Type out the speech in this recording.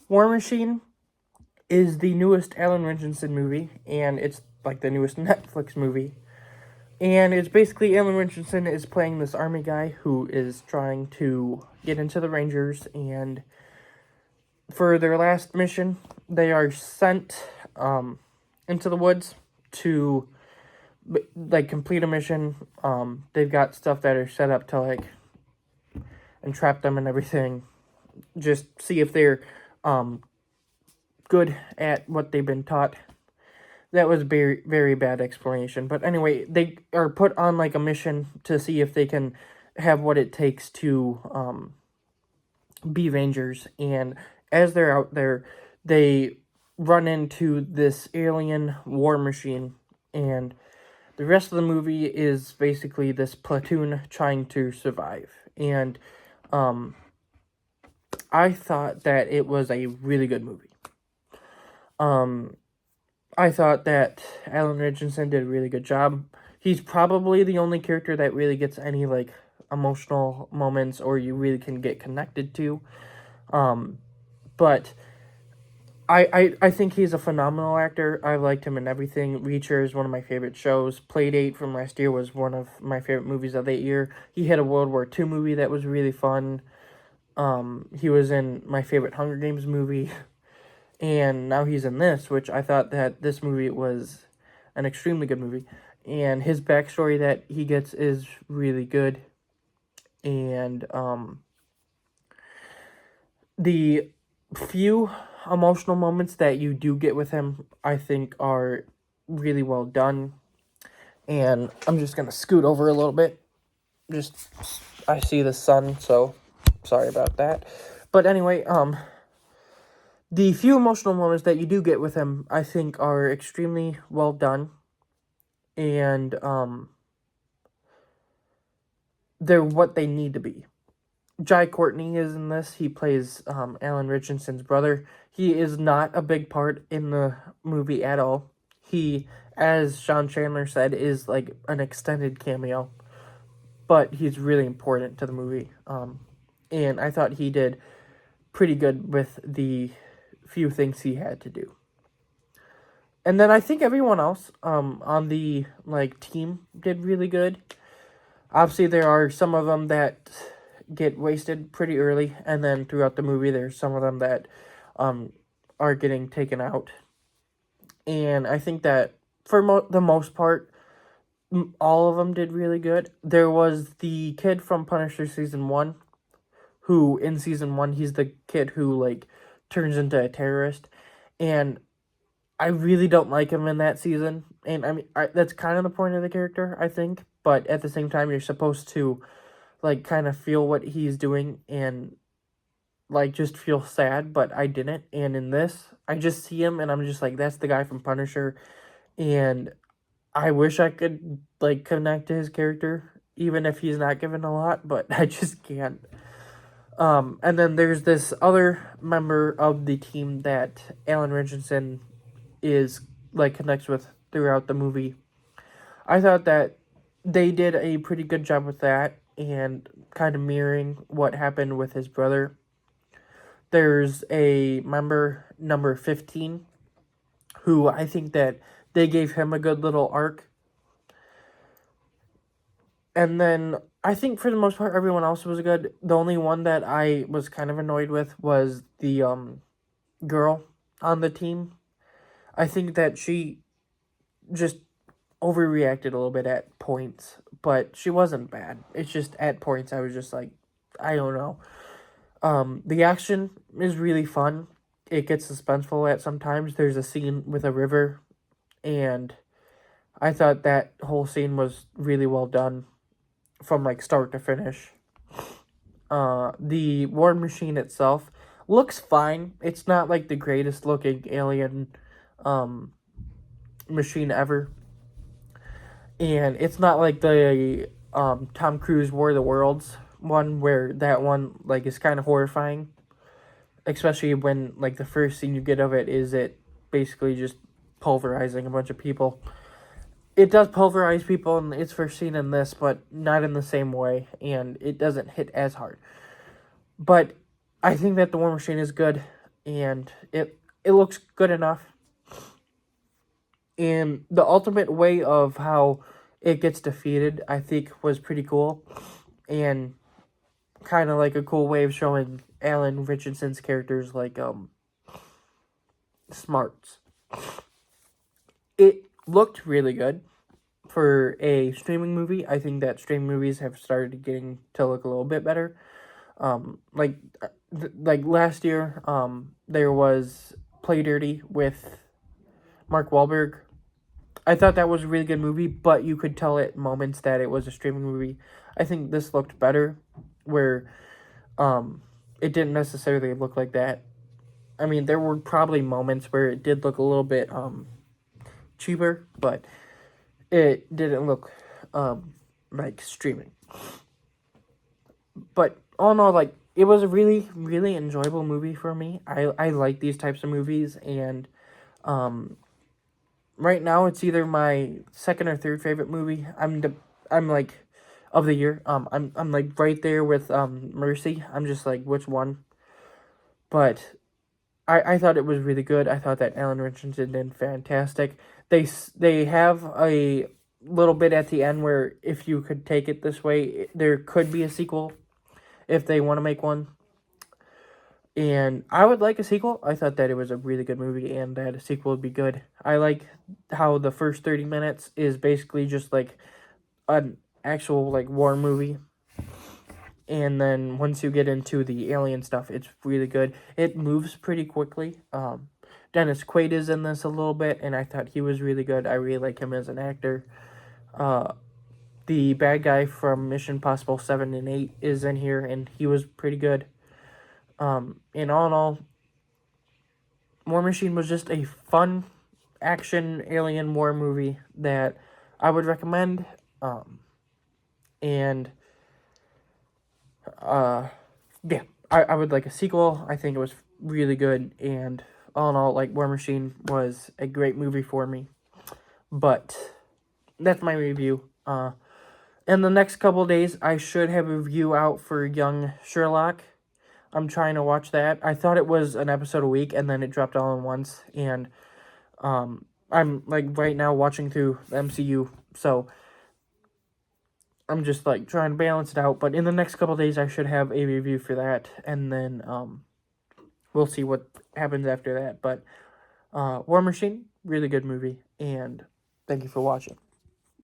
War Machine is the newest Alan Ritchson movie, and it's like the newest Netflix movie. And it's basically Alan Ritchson is playing this army guy who is trying to get into the Rangers, and for their last mission, they are sent into the woods to like complete a mission. They've got stuff that are set up to like entrap them and everything. Just see if they're good at what they've been taught. That was very, very bad explanation. But anyway, they are put on like a mission to see if they can have what it takes to be Rangers. And as they're out there, they run into this alien war machine. And the rest of the movie is basically this platoon trying to survive. And I thought that it was a really good movie. I thought that Alan Ritchson did a really good job. He's probably the only character that really gets any like emotional moments or you really can get connected to. But I think he's a phenomenal actor. I liked him in everything. Reacher is one of my favorite shows. Playdate from last year was one of my favorite movies of that year. He had a World War II movie that was really fun. He was in my favorite Hunger Games movie. And now he's in this, which I thought that this movie was an extremely good movie. And his backstory that he gets is really good. And the few emotional moments that you do get with him, I think, are really well done. And I'm just going to scoot over a little bit. I see the sun, so sorry about that. But anyway, the few emotional moments that you do get with him, I think, are extremely well done. And they're what they need to be. Jai Courtney is in this. He plays Alan Ritchson's brother. He is not a big part in the movie at all. He, as Sean Chandler said, is like an extended cameo. But he's really important to the movie. And I thought he did pretty good with the few things he had to do. And then I think everyone else on the like team did really good. Obviously, there are some of them that get wasted pretty early, and then throughout the movie, there's some of them that are getting taken out. And I think that for the most part, all of them did really good. There was the kid from Punisher Season 1, who in Season 1, he's the kid who like turns into a terrorist, and I really don't like him in that season. And I mean, that's kind of the point of the character, I think. But at the same time, you're supposed to like kind of feel what he's doing and like just feel sad, but I didn't. And in this, I just see him and I'm just like, that's the guy from Punisher. And I wish I could like connect to his character, even if he's not given a lot, but I just can't. And then there's this other member of the team that Alan Ritchson is like connects with throughout the movie. I thought that they did a pretty good job with that and kind of mirroring what happened with his brother. There's a member, number 15, who I think that they gave him a good little arc. And then I think for the most part, everyone else was good. The only one that I was kind of annoyed with was the girl on the team. I think that she just overreacted a little bit at points, but she wasn't bad. It's just at points I was just like, I don't know. The action is really fun. It gets suspenseful at sometimes. There's a scene with a river, and I thought that whole scene was really well done from like start to finish. The war machine itself looks fine. It's not like the greatest looking alien machine ever. And it's not like the Tom Cruise War of the Worlds one, where that one like is kind of horrifying. Especially when like the first scene you get of it is it basically just pulverizing a bunch of people. It does pulverize people in its first scene in this, but not in the same way, and it doesn't hit as hard. But I think that the War Machine is good, and it looks good enough. And the ultimate way of how it gets defeated, I think, was pretty cool, and kind of like a cool way of showing Alan Richardson's characters like smarts. It looked really good for a streaming movie. I think that streaming movies have started getting to look a little bit better. Like last year, there was Play Dirty with Mark Wahlberg. I thought that was a really good movie, but you could tell at moments that it was a streaming movie. I think this looked better, where it didn't necessarily look like that. I mean, there were probably moments where it did look a little bit cheaper, but it didn't look like streaming. But all in all, like, it was a really, really enjoyable movie for me. I like these types of movies, and right now it's either my second or third favorite movie. I'm like of the year. I'm like right there with Mercy. I'm just like, which one? But I thought it was really good. I thought that Alan Richardson did fantastic. They have a little bit at the end where, if you could take it this way, there could be a sequel if they want to make one. And I would like a sequel. I thought that it was a really good movie and that a sequel would be good. I like how the first 30 minutes is basically just like an actual like war movie. And then once you get into the alien stuff, it's really good. It moves pretty quickly. Dennis Quaid is in this a little bit, and I thought he was really good. I really like him as an actor. The bad guy from Mission Impossible 7 and 8 is in here, and he was pretty good. And all in all, War Machine was just a fun action alien war movie that I would recommend. Yeah, I would like a sequel. I think it was really good, and all in all, like, War Machine was a great movie for me. But that's my review. In the next couple of days, I should have a review out for Young Sherlock. I'm trying to watch that. I thought it was an episode a week, and then it dropped all in once. And I'm like right now watching through the MCU, so I'm just like trying to balance it out. But in the next couple of days, I should have a review for that, and then we'll see what happens after that. But War Machine, really good movie, and thank you for watching.